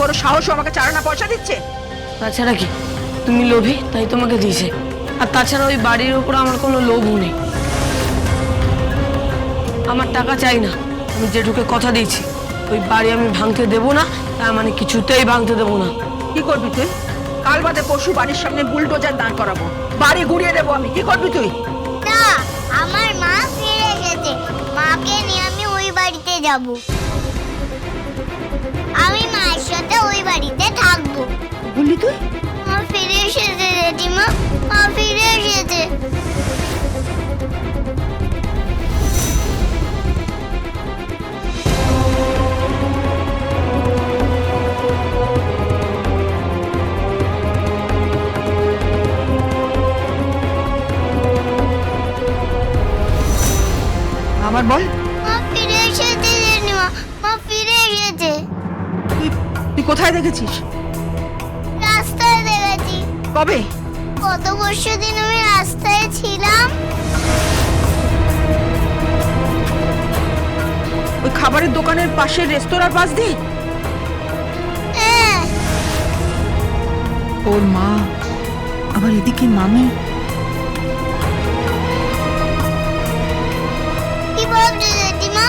বড় সাহস আমাকে চারানা পয়সা দিচ্ছে। তাছাড়া কি, তুমি লোভী তাই তোমাকে দিয়েছে। আর তাছাড়া ওই বাড়ির উপর আমার কোনো লোভও নেই। আমার টাকা চাই না, আমি জেঠুকে কথা দিয়েছি ওই বাড়ি আমি ভাঙতে দেবো না, তার মানে কিছুতেই ভাঙতে দেবো না। কি করবি তুই? কাল বাদে পরশু বাড়ির সামনে বুলডোজার দাঁড় করাবো, বাড়ি গুড়িয়ে দেবো আমি। কি করবি তুই? না, আমার মা ফিরে এসেছে, মাকে নিয়ে আমি ওই বাড়িতে যাব। আমি মায়ের সাথে ওই বাড়িতে থাকবো। বললি তুই? মা ফিরে এসেছে জেঠিমা, মা ফিরে এসেছে। আবার বল। মা ফিরে এসেছে জেঠিমা, মা ফিরে এসেছে। তুই তুই কোথায় দেখেছিস? রাস্তায় দেখেছি। কবে? গত পরশুদিন আমি রাস্তায় ছিলাম। ওই খাবারের দোকানের পাশের রেস্তোরাঁর পাশ দিয়ে? হ্যাঁ, ওর মা আবার এদিকে মামি। কি বলছো জেঠিমা?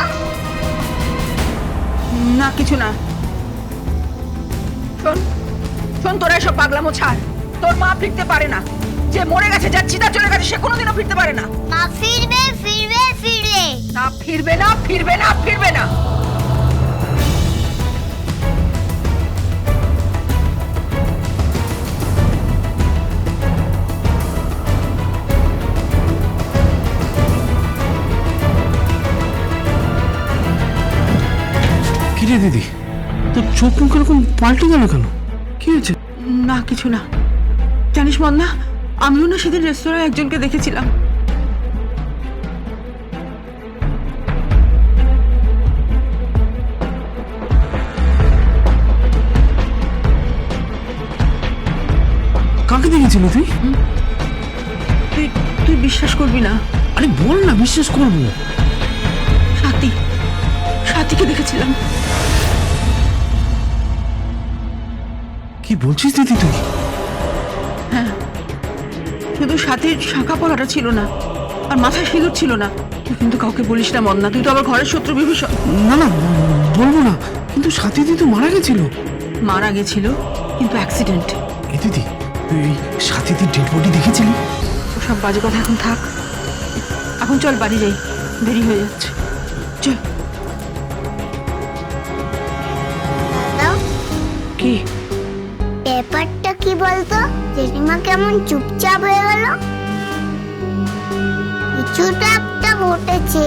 না কিছু না। শোন শোন, তোরা এসব পাগলামো ছাড়। তোর মা ফিরতে পারে না। যে মরে গেছে, যার চিতা চলে গেছে, সে কোনোদিনও ফিরতে পারে না। মা ফিরবে, ফিরবে, ফিরবে। না ফিরবে না, ফিরবে না, ফিরবে না। কিরে দিদি, তোর চোখ মুখ এরকম পাল্টে গেল কেন? কি হয়েছে? না কিছু না। জানিস মন্না, আমিও না সেদিন রেস্তোরাঁয় একজনকে দেখেছিলাম। কাকে দেখেছিলি তুই? তুই তুই বিশ্বাস করবি না। আরে বল না, বিশ্বাস করবো। সাথী, সাথীকে দেখেছিলাম। কি বলছিস দিদি তুই? হ্যাঁ, শুধু সাথীর শাখা পলাটা ছিল না, আর মাথায় সিঁদুর ছিল না। তুই কিন্তু কাউকে বলিস না মন্না, তুই তো আবার ঘরের শত্রু বিভীষণ। না না, বলবো না, কিন্তু সাথী দিদি তো মারা গেছিল। মারা গেছিল কিন্তু অ্যাক্সিডেন্ট। এ দিদি, তুই এই সাথীদের ডেড বডি দেখেছিলি? ওসব বাজে কথা এখন থাক। এখন চল বাড়ি যাই, দেরি হয়ে যাচ্ছে। চল। দাও, কি ব্যাপারটা কি বলতো? জেঠিমা কেমন চুপচাপ হয়ে গেল? কিছুটা একটা ঘটেছে।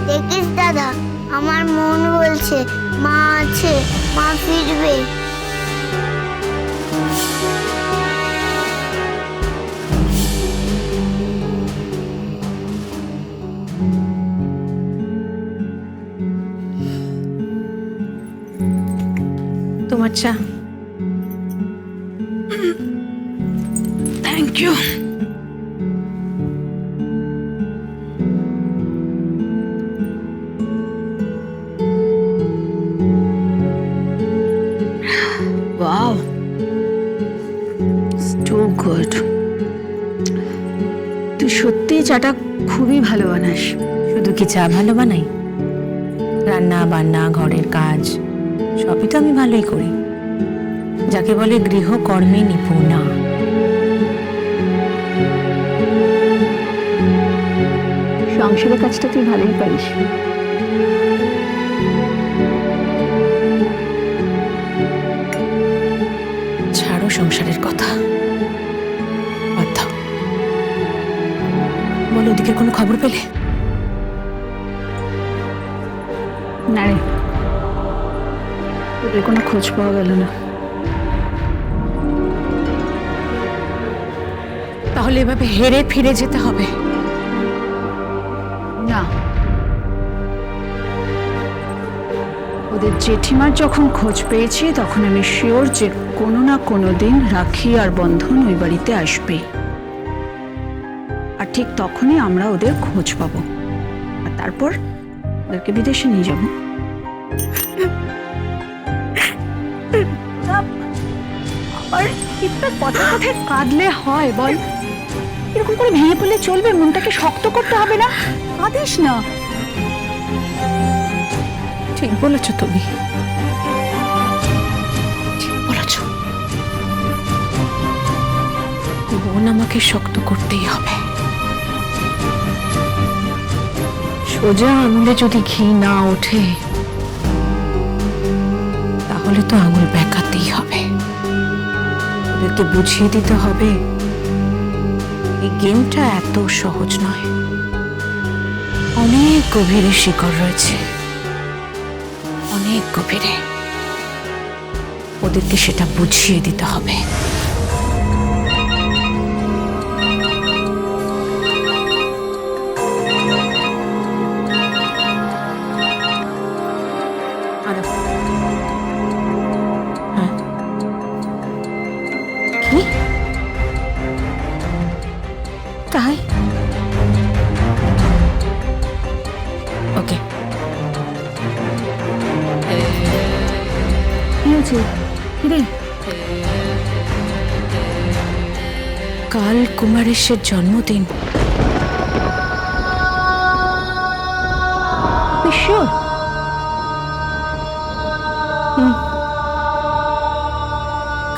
দেখিস দাদা, আমার মন বলছে মা আছে, মা ফিরবে। তোমার চা। Thank you. Wow, too good. তুই সত্যি চাটা খুবই ভালো বানাস। শুধু কি চা ভালো বানাই, রান্না বান্না ঘরের কাজ সবই তো আমি ভালোই করি। যাকে বলে গৃহকর্মে নিপুণা। সংসারের কাজটা তুই ভালোই পারিস। ছাড়ো সংসারের কথা, বাদ দাও। বলো, ওদিকে কোনো খবর পেলে? না রে, ওদের কোনো খোঁজ পাওয়া গেল না। তাহলে এভাবে হেরে ফিরে যেতে হবে? না, ওদের জেঠিমার যখন খোঁজ পেয়েছি তখন আমি শিওর যে কোনো না কোনো দিন রাখি আর বন্ধন ওই বাড়িতে আসবে। আর ঠিক তখনই আমরা ওদের খোঁজ পাবো, আর তারপর ওদেরকে বিদেশে নিয়ে যাব। একটা কথা কথায় কাঁদলে হয় বল? এরকম করে ভেঙে পড়লে চলবে? মনটাকে শক্ত করতে হবে না? কাঁদিস না। ঠিক বলেছ তুমি, ঠিক বলেছ। মন আমাকে শক্ত করতেই হবে। সোজা আঙুলে যদি ঘি না ওঠে তাহলে তো আঙুল বেঁকাতেই হবে। ওদেরকে বুঝিয়ে দিতে হবে এই গেমটা এত সহজ নয়, অনেক গভীরে শিকড় রয়েছে, অনেক গভীরে। ওদেরকে সেটা বুঝিয়ে দিতে হবে। হ্যাঁ। কি? তাই? ওকে। কি হয়েছে? কিরে? কাল কুমারেশের জন্মদিন। ঈশ্বর,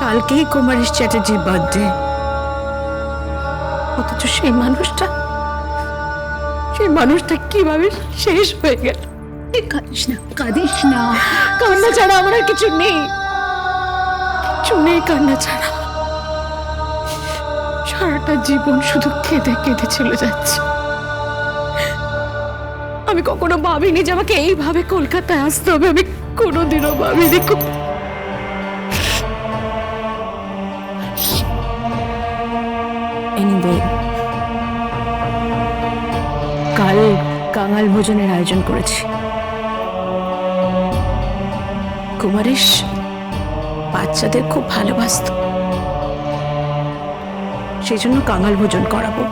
কালকেই কুমারেশ চ্যাটার্জির বার্থডে, অথচ সেই মানুষটা কিভাবে শেষ হয়ে গেল। কাঁদিস না, কাঁদিস না। কান্না ছাড়া আমার আর কিছু নেই, কিছু নেই কান্না ছাড়া। সারাটা জীবন শুধু কেঁদে কেঁদে চলে যাচ্ছে। আমি কখনো ভাবিনি যে আমাকে এইভাবে কলকাতায় আসতে হবে, আমি কোনোদিনও ভাবিনি। Anyway, কাল কাঙাল ভোজনের আয়োজন করেছি। কুমারেশ বাচ্চাদের খুব ভালোবাসত, সেই জন্য কাঙাল ভোজন করাবো।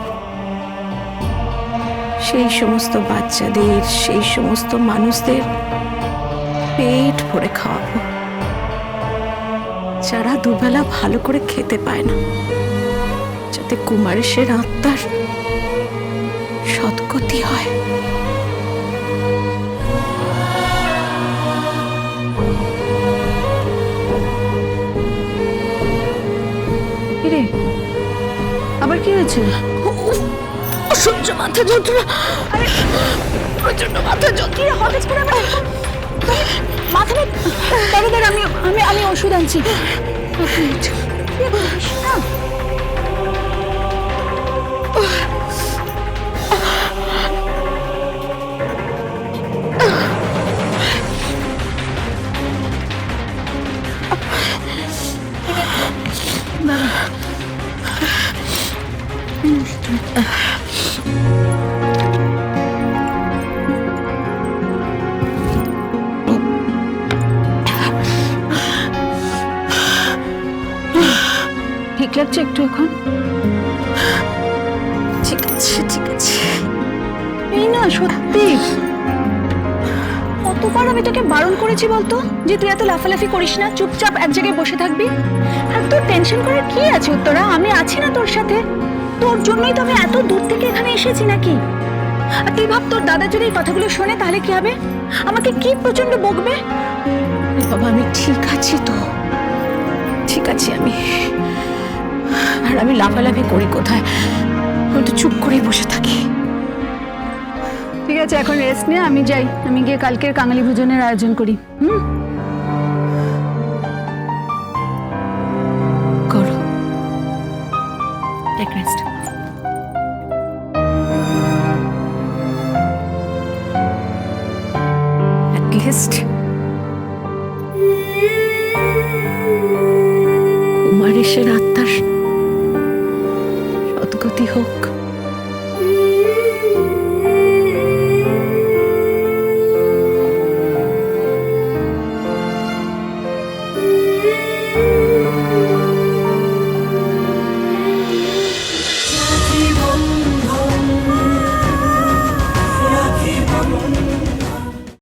সেই সমস্ত বাচ্চাদের, সেই সমস্ত মানুষদের পেট ভরে খাওয়াবো, যারা দুবেলা ভালো করে খেতে পায় না, যাতে কুমারেশের আত্মার সদ্গতি হয়। কিরে, আবার কি হয়েছে? অসহ্য মাথা যন্ত্রণা। আরে প্রচন্ড মাথা যন্ত্রণা। হঠাৎ করে আমার মাথা দাঁড়া, আমি ওষুধ আনছি। ঠিক লাগছে একটু এখন? ঠিক আছে, ঠিক আছে। এই না, সত্যি কতবার আমি তোকে বারণ করেছি বলতো যে তুই এত লাফালাফি করিস না, চুপচাপ এক জায়গায় বসে থাকবি। আর তোর টেনশন করার কি আছে উত্তরা? আমি আছি না তোর সাথে। তোর জন্যই তো আমি এত দূর থেকে এখানে এসেছি নাকি? আর তুই ভাব, তোর দাদা যদি এই কথাগুলো শোনে তাহলে কি হবে? আমাকে কি প্রচন্ড বকবে। বাবা, আমি ঠিক আছি তো, ঠিক আছি আমি। আর আমি লাফালাফি করি কোথায়? আমি তো চুপ করেই বসে থাকি। ঠিক আছে, এখন রেস্ট নে, আমি যাই। আমি গিয়ে কালকের কাঙালি ভোজনের আয়োজন করি। করো, টেক রেস্ট। অ্যাটলিস্ট কুমারেশের আত্মার সদ্গতি হোক।